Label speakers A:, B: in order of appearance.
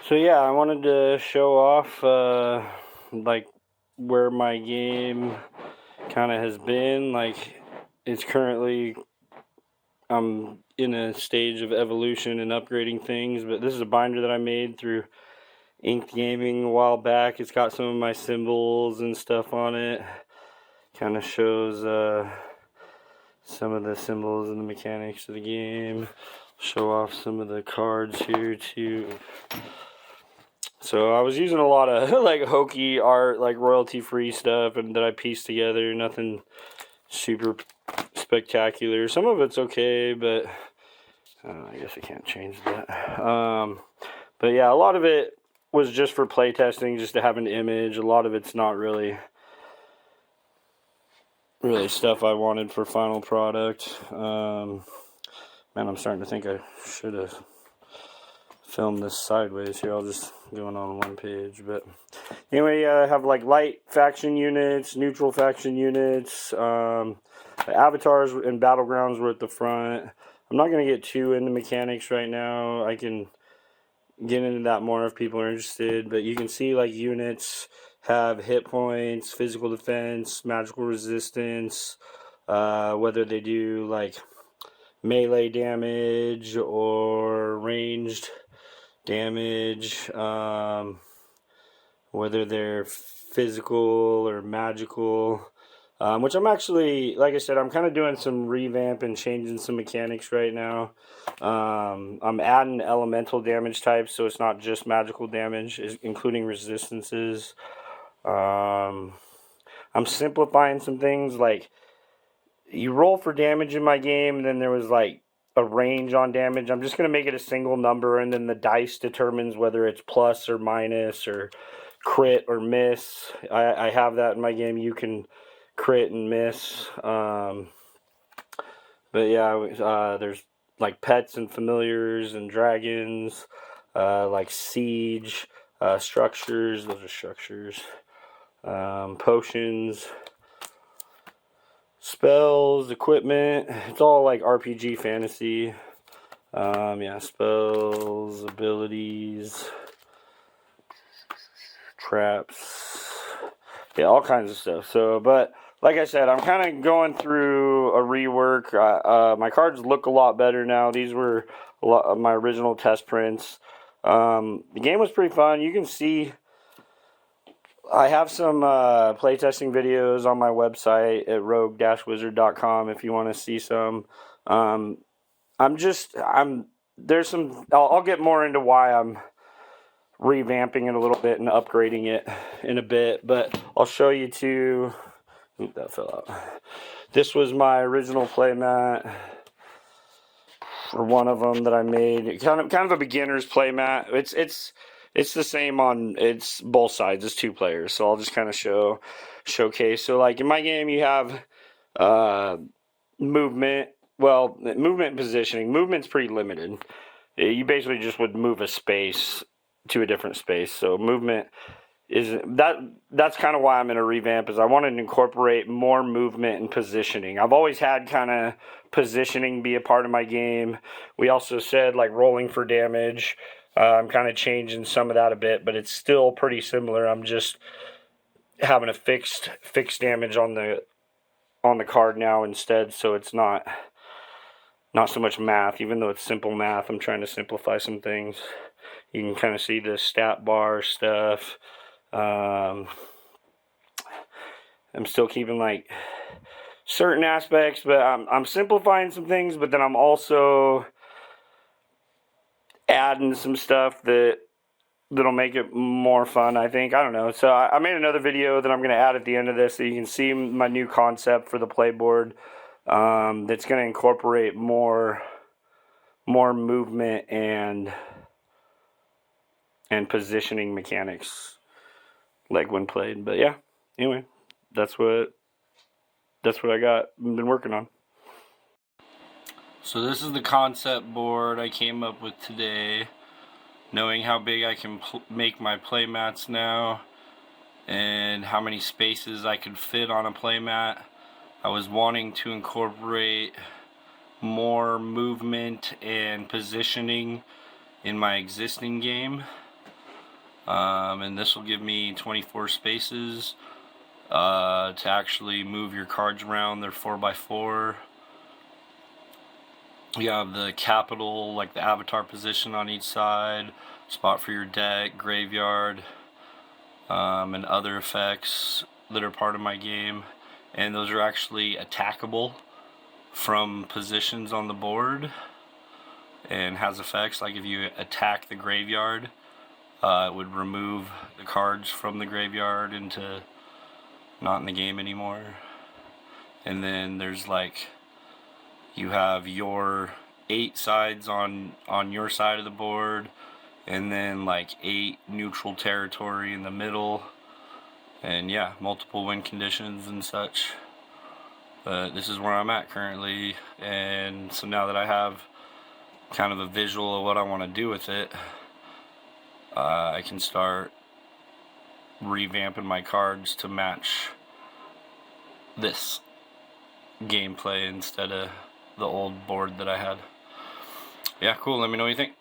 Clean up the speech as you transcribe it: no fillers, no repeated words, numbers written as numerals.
A: So yeah, I wanted to show off like where my game kind of has been. Like it's currently I'm in a stage of evolution and upgrading things, but this is a binder that I made through Inked Gaming a while back. It's got some of my symbols and stuff on it. Kind of shows some of the symbols and the mechanics of the game. Show off some of the cards here too. So I was using a lot of like hokey art, like royalty free stuff, and that I pieced together. Nothing super spectacular. Some of it's okay, but I guess I can't change that. But yeah, a lot of it was just for playtesting, just to have an image. A lot of it's not really stuff I wanted for final product. Man, I'm starting to think I should have filmed this sideways here. I'll just going on one page, but anyway, I have like light faction units, neutral faction units. The avatars and battlegrounds were at the front. I'm not going to get too into mechanics right now. I can get into that more if people are interested, but you can see like units have hit points, physical defense, magical resistance, whether they do like melee damage or ranged damage, whether they're physical or magical, which I'm actually, like I said, I'm kind of doing some revamp and changing some mechanics right now. I'm adding elemental damage types, so it's not just magical damage, including resistances. I'm simplifying some things, like you roll for damage in my game, and then there was like a range on damage. I'm just going to make it a single number, and then the dice determines whether it's plus or minus or crit or miss. I have that in my game. You can crit and miss. But yeah, there's like pets and familiars and dragons, like siege, structures. Those are structures. Potions, spells, equipment. It's all like RPG fantasy. Yeah, spells, abilities, traps. Yeah, all kinds of stuff. So, but like I said, I'm kind of going through a rework. My cards look a lot better now. These were a lot of my original test prints. The game was pretty fun. You can see I have some playtesting videos on my website at rogue-wizard.com if you want to see some. There's some, I'll get more into why I'm revamping it a little bit and upgrading it in a bit, but I'll show you two. Oop, that fell out. This was my original playmat, or one of them that I made. Kind of a beginner's playmat. It's the same on both sides. It's 2 players, so I'll just kind of showcase. So like in my game, you have movement. Well, movement and positioning. Movement's pretty limited. You basically just would move a space to a different space. So movement is that's kind of why I'm in a revamp, is I wanted to incorporate more movement and positioning. I've always had kind of positioning be a part of my game. We also said like rolling for damage. I'm kind of changing some of that a bit, but it's still pretty similar. I'm just having a fixed damage on the card now instead, so it's not so much math. Even though it's simple math, I'm trying to simplify some things. You can kind of see the stat bar stuff. I'm still keeping like certain aspects, but I'm simplifying some things, but then I'm also adding some stuff that'll make it more fun, I think. I don't know. So I made another video that I'm going to add at the end of this so you can see my new concept for the playboard, that's going to incorporate more movement and positioning mechanics like when played. But yeah, anyway, that's what I got been working on. So this is the concept board I came up with today, knowing how big I can make my playmats now and how many spaces I could fit on a playmat. I was wanting to incorporate more movement and positioning in my existing game. And this will give me 24 spaces to actually move your cards around. They're 4x4. You have the capital, like the avatar position on each side, spot for your deck, graveyard, and other effects that are part of my game. And those are actually attackable from positions on the board, and has effects like if you attack the graveyard, it would remove the cards from the graveyard into not in the game anymore. And then there's like, you have your 8 sides on your side of the board, and then like 8 neutral territory in the middle, and yeah, multiple win conditions and such. But this is where I'm at currently, and so now that I have kind of a visual of what I want to do with it, I can start revamping my cards to match this gameplay instead of the old board that I had. Yeah, cool. Let me know what you think.